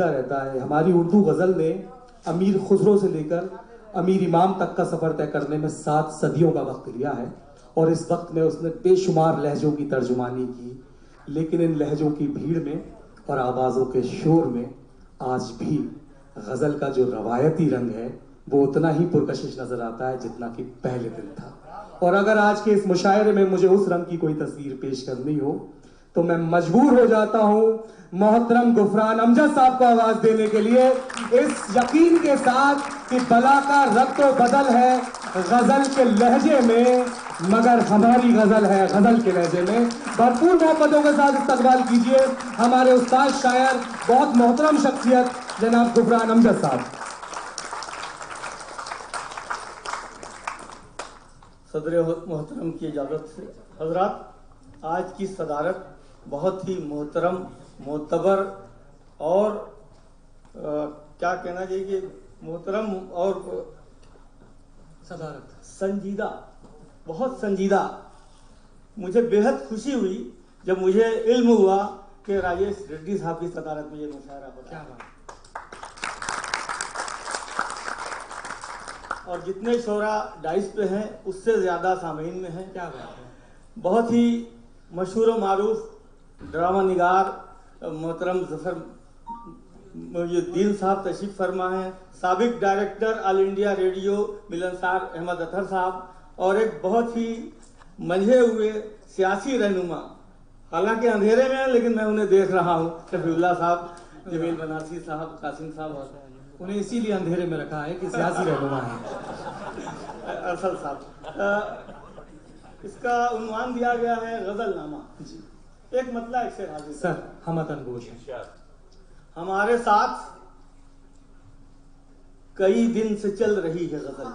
रहता है। हमारी उर्दू गजल ने अमीर खुसरो से लेकर अमीर इमाम तक का सफर तय करने में 7 सदियों का वक्त लिया है और इस वक्त में उसने बेशुमार लहजों की तर्जुमानी की, लेकिन इन लहजों की भीड़ में और आवाज़ों के शोर में आज भी गज़ल का जो रवायती रंग है वो उतना ही पुरकशिश नजर आता है जितना कि पहले दिन था। और अगर आज के इस मुशायरे में मुझे उस रंग की कोई तस्वीर पेश करनी हो तो मैं मजबूर हो जाता हूं मोहतरम गुफरान अमजद साहब को आवाज देने के लिए, इस यकीन के साथ कि बला का रब्त बदल है गजल के लहजे में, मगर हमारी गजल है गजल के लहजे में। भरपूर मोहब्बतों के साथ इस्तकबाल कीजिए हमारे उस्ताद शायर, बहुत मोहतरम शख्सियत जनाब गुफरान अमजद साहब। सदर मोहतरम की इजाज़त से हजरात, आज की सदारत बहुत ही मोहतरम, मोतबर और क्या कहना चाहिए कि मोहतरम और सदारत संजीदा, बहुत संजीदा। मुझे बेहद खुशी हुई जब मुझे इल्म हुआ कि राजेश रेड्डी साहब की सदारत में ये मुशायरा हो रहा है। और जितने शोरा डाइस पे हैं उससे ज़्यादा सामीन में हैं। क्या बात है। बहुत ही मशहूर व मारूफ ड्रामा निगार मोहतरम जफर मुहिउद्दीन साहब तशरीफ फरमा हैं, साबिक डायरेक्टर ऑल इंडिया रेडियो मिलनसार अहमद अतहर साहब, और एक बहुत ही मंझे हुए सियासी रहनुमा, हालांकि अंधेरे में है लेकिन मैं उन्हें देख रहा हूँ, शफीउल्लाह साहब, जमील बनारसी साहब, कासिम साहब। उन्हें इसीलिए अंधेरे में रखा है कि सियासी रहनुमा है। अरसल साहब, इसका उन्वान दिया गया है गजलनामा। एक मतला एक शेर हाजिर सर, हम अतनगोश हैं। हमारे साथ कई दिन से चल रही है गजल।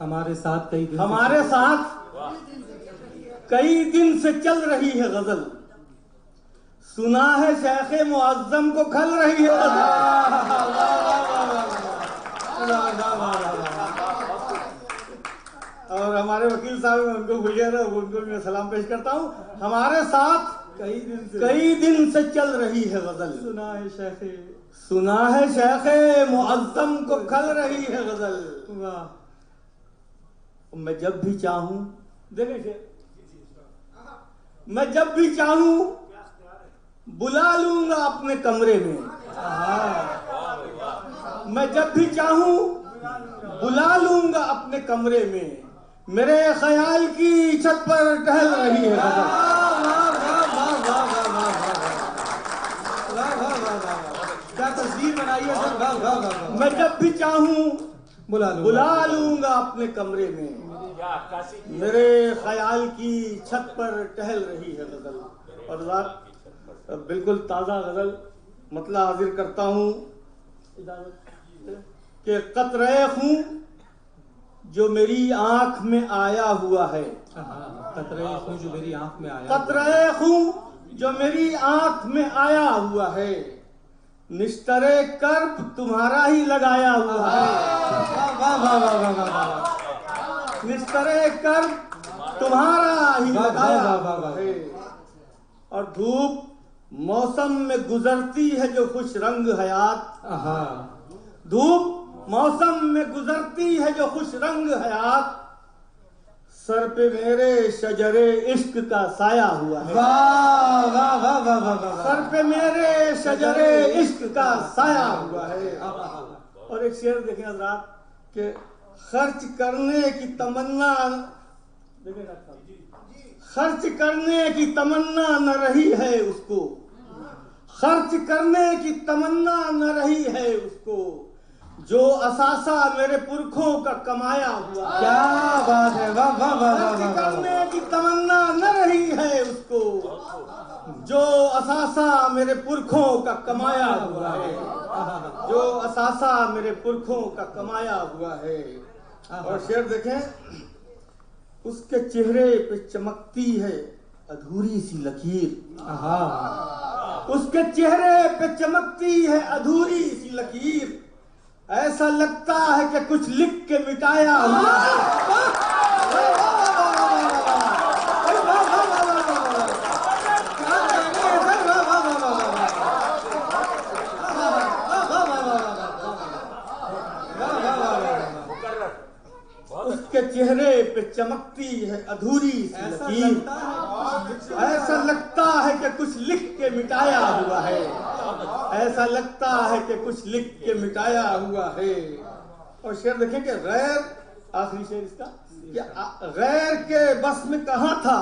हमारे साथ कई दिन हमारे साथ कई दिन से चल रही है गजल, सुना है शेख मुअज्जम को खल रही है और हमारे वकील साहब उनको भूल गया था, उनको भी मैं सलाम पेश करता हूँ। हमारे साथ कई दिन से चल रही है गजल, सुना है शेख मुअज्जम को खल रही है गजल। मैं जब भी चाहूं, देखें, मैं जब भी चाहूं बुला लूंगा अपने कमरे में। मैं जब भी चाहूं बुला लूंगा अपने कमरे में, मेरे ख्याल की छत पर टहल रही है गजल। क्या तस्वीर बनाई है सर। मैं जब भी चाहूं बुला लूंगा अपने कमरे में, मेरे ख्याल की छत पर टहल रही है गजल। और बिल्कुल ताज़ा गजल मतला हाजिर करता हूँ कि कतरे खून जो मेरी आंख में आया हुआ है, कतरे खून जो मेरी आंख में आया, कतरे खून जो मेरी आंख में आया हुआ है, निश्तरे कर्ब तुम्हारा ही लगाया हुआ है। निश्तरे कर्ब तुम्हारा ही लगाया हुआ है। और धूप मौसम में गुजरती है जो खुश रंग हयात, धूप मौसम में गुजरती है जो खुश रंग हयात, सर पे मेरे शजरे इश्क का साया हुआ है। सर पे मेरे शजरे इश्क का साया हुआ है। और एक शेर देखें हज़रात कि खर्च करने की तमन्ना, खर्च करने की तमन्ना न रही है उसको, खर्च करने की तमन्ना न रही है उसको, जो असासा मेरे पुरखों का कमाया हुआ। क्या बात है, वाह वाह वाह। खर्च करने की तमन्ना न रही है उसको, जो असासा मेरे पुरखों का कमाया हुआ है, जो असासा मेरे पुरखों का कमाया हुआ है। और शेर देखें, उसके चेहरे पे चमकती है अधूरी सी लकीर, उसके चेहरे पे चमकती है अधूरी सी लकीर, ऐसा लगता है कि कुछ लिख के मिटाया हुआ है। उसके चेहरे पे चमकती है अधूरी सी लकीर। ऐसा लगता है कि कुछ लिख के मिटाया हुआ है, ऐसा लगता है कि कुछ लिख के मिटाया हुआ है। और शेर देखें कि गैर, आखिरी शेर इसका, कि गैर के बस में कहाँ था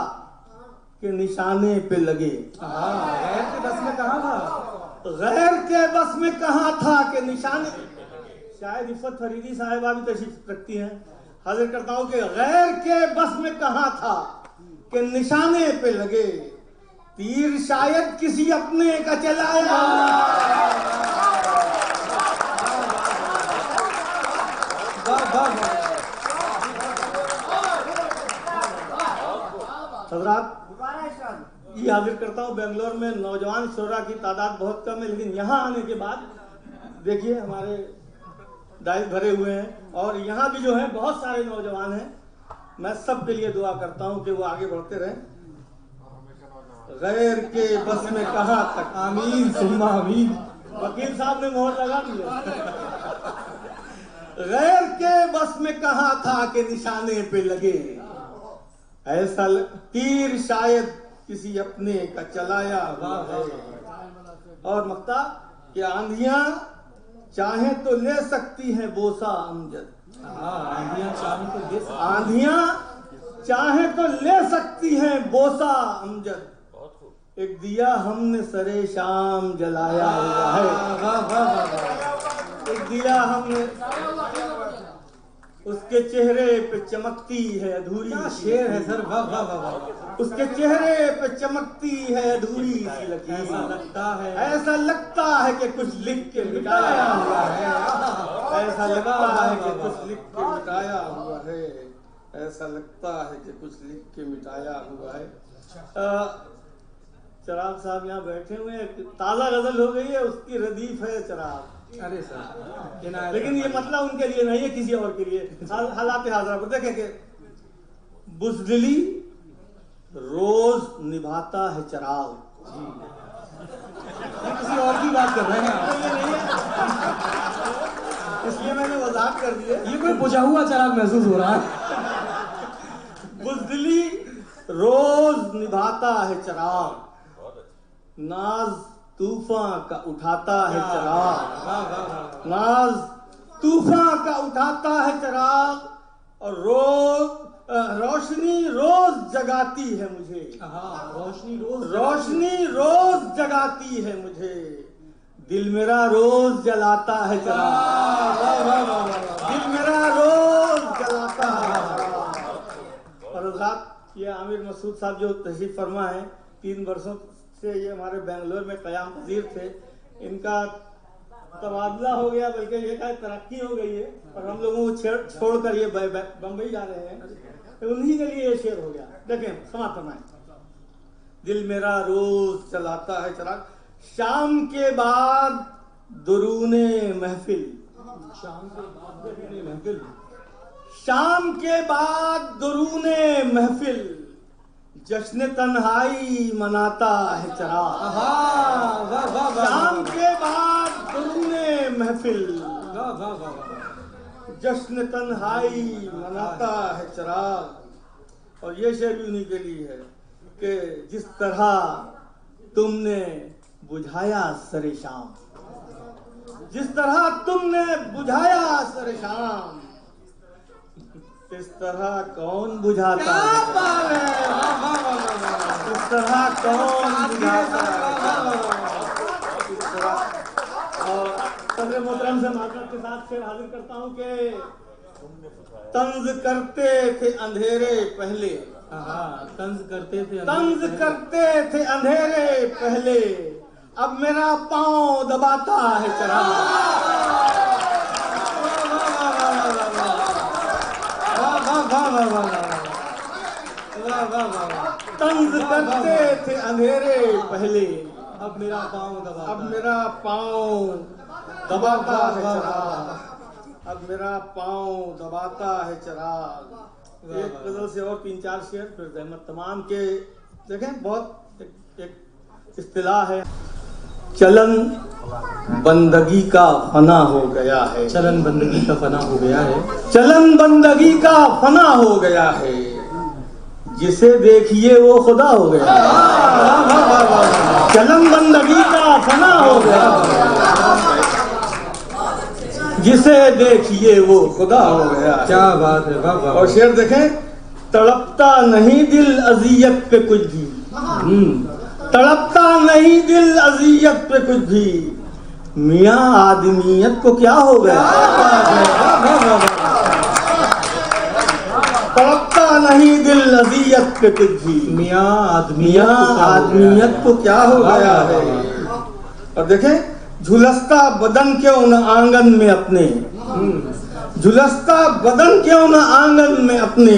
कि निशाने पे लगे। गैर के बस में कहाँ था, गैर के बस में कहाँ था कि निशाने। शायद इफ़त फरीदी साहिबा भी तशरीफ रखती हैं। हाजिर करता हूँ कि गैर के बस में कहाँ था कि निशाने पे लगे, तीर शायद किसी अपने का चलाया। हज़रात, ये हाजिर करता हूँ, बेंगलोर में नौजवान शोरा की तादाद बहुत कम है, लेकिन यहाँ आने के बाद देखिए हमारे डाइस भरे हुए हैं और यहाँ भी जो है बहुत सारे नौजवान हैं। मैं सब के लिए दुआ करता हूँ कि वो आगे बढ़ते रहें। गैर के बस में कहाँ तक, आमीन सुम्मा आमीन। वकील साहब ने मोहर लगा दिया। गैर के बस में कहाँ था कि निशाने पे लगे, ऐसा तीर शायद किसी अपने का चलाया हुआ है। और मक्ता कि आंधियां चाहे तो ले सकती हैं बोसा अमजद। आंधियां चाहे तो ले सकती, आंधियां चाहे तो ले सकती हैं बोसा अमजद। एक दिया हमने सरे शाम जलाया हुआ है, एक दिया हमने, उसके चेहरे पे चमकती है अधूरी। शेर है सर, वाह वाह वाह वाह। उसके चेहरे पे चमकती है अधूरी सी लकीर। ऐसा लगता है, ऐसा लगता है कि कुछ लिख के मिटाया हुआ है, ऐसा लगता है कि कुछ लिख के मिटाया हुआ है, ऐसा लगता है कि कुछ लिख के मिटाया हुआ है। चिराग साहब यहाँ बैठे हुए हैं, ताज़ा गजल हो गई है, उसकी रदीफ है चिराग। अरे सर, लेकिन ये मतलब उनके लिए नहीं है, किसी और के लिए। हालात हाजरा पर देखें कि बुज़दिली रोज निभाता है चिराग। किसी और की बात कर रहे हैं आप। ये नहीं है, इसलिए मैंने वजाहत कर दी है। ये कोई बुझा हुआ चिराग महसूस हो रहा है। बुज़दिली रोज निभाता है चिराग, नाज तूफान का उठाता है चिराग, नाज तूफान का उठाता है चिराग, और रोशनी रोज जगाती है मुझे। रोशनी रोज जगाती है मुझे, दिल मेरा रोज जलाता है चिराग, दिल मेरा रोज जलाता है। और ये आमिर मसूद साहब जो तशरीफ फरमा है, 3 वर्षों से ये हमारे बेंगलोर में क़याम पज़ीर थे। इनका तबादला हो गया, बल्कि ये का तरक्की हो गई है, और हम लोगों को छोड़कर ये बम्बई जा रहे हैं, तो उन्हीं के लिए ये शेर हो गया। देखें, समाप्त फरमाएं। दिल मेरा रोज चलाता है चिराग, शाम के बाद दुरूने महफिल, शाम के बाद दुरूने महफिल, शाम के बाद दुरूने महफिल, जश्न तन्हाई मनाता है चिराग। शाम के बाद दुरूने महफिल, जश्न तन्हाई मनाता है चिराग। और ये शेर भी उन्हीं के लिए है कि जिस तरह तुमने बुझाया सरे शाम, जिस तरह तुमने बुझाया सरे शाम, इस तरह कौन बुझाता है, इस तरह कौन बुझाता है, इस तरह। और सदर मोहतरम से मातरत के साथ शेर हाजिर करता हूँ कि तंज करते थे अंधेरे पहले, तंज करते थे, तंज करते थे अंधेरे पहले, अब मेरा पांव दबाता है चिराग। तंज करते थे अंधेरे पहले, अब मेरा पाँव दबाता, अब मेरा पाँव दबाता है चिराग, अब मेरा पाँव दबाता है चिराग। एक गजल से और 3-4 शेर, फिर रहमत तमाम के। देखें, बहुत एक इस्तिलाह है, चलन बंदगी का फना हो गया है। चलन बंदगी का फना हो गया है। चलन बंदगी का फना हो गया है, जिसे देखिए वो खुदा हो गया है। चलन बंदगी का फना हो गया है, जिसे देखिए वो खुदा हो गया है। क्या बात है, वाह वाह। और शेर देखें, तड़पता नहीं दिल अजियत पे कुछ भी, तड़पता नहीं दिल अजियत पे कुछ भी, मियाँ आदमियत को क्या हो गया। तड़पता नहीं दिल अजियत पे कुछ भी, मियाँ आदमियत को क्या हो गया है। और देखें, झुलसता बदन क्यों न आंगन में अपने, झुलसता बदन क्यों न आंगन में अपने,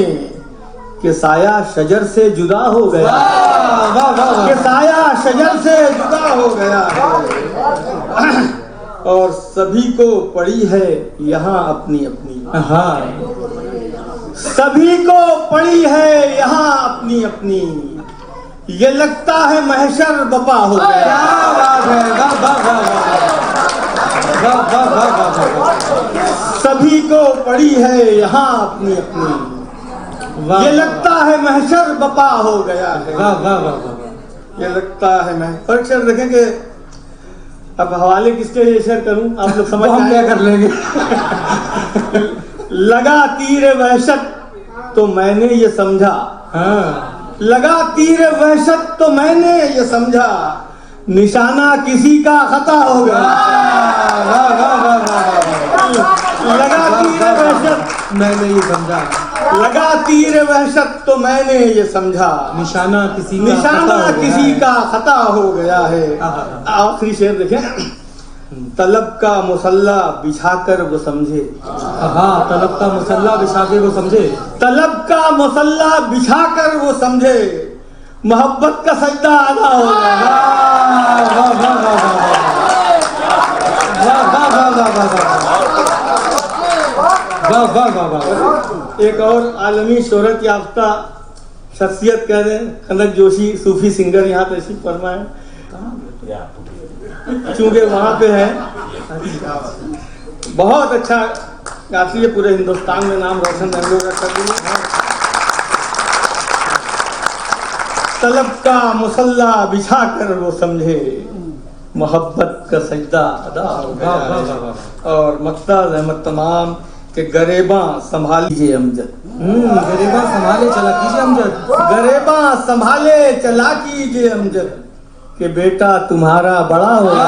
कि साया शजर से जुदा हो गया, कि साया शजर से जुदा हो गया है। और सभी को पड़ी है यहाँ अपनी अपनी, सभी को पड़ी है यहाँ अपनी अपनी, ये लगता है महशर बपा हो गया। क्या बात है, वाह वाह वाह वाह वाह वाह। सभी को पड़ी है यहाँ अपनी अपनी, ये लगता है महशर बपा हो गया है। वाह वाह वाह। ये लगता है मैं पर शेर देखेंगे। अब हवाले किसके लिए शेर करूं, आप लोग समझ हम क्या कर लेंगे। लगा तीर वहशत तो मैंने ये समझा, लगा तीर वहशत तो मैंने ये समझा, निशाना किसी का खता हो गया। लगा तीर वहशत मैंने ये समझा, लगा तीर वहशत तो मैंने ये समझा, निशाना किसी का खता हो गया है। आखिरी शेर देखें, तलब का मुसल्ला बिछाकर वो समझे, तलब का मुसल्ला बिछा के वो समझे, तलब का मुसल्ला बिछाकर वो समझे, मोहब्बत का सजदा अदा हो गया। एक और आलमी शोहरत याफ्ता शख्सियत कह दें, कनक जोशी सूफी सिंगर यहाँ तशरीफ फरमा है, चूंकि वहाँ पे है, बहुत अच्छा गाती है, पूरे हिंदुस्तान में नाम रोशन हम लोग कर दिए। तलब का मुसल्ला बिछा कर वो समझे, मोहब्बत का सजदा अदा हो गया है। और मकसद अहमद तमाम के गरेबा संभाल लीजिए अमजद, गरेबा संभाले चला कीजिए अमजद, गरेबा संभाले चला कीजिए अमजद, कि बेटा तुम्हारा बड़ा हो गया।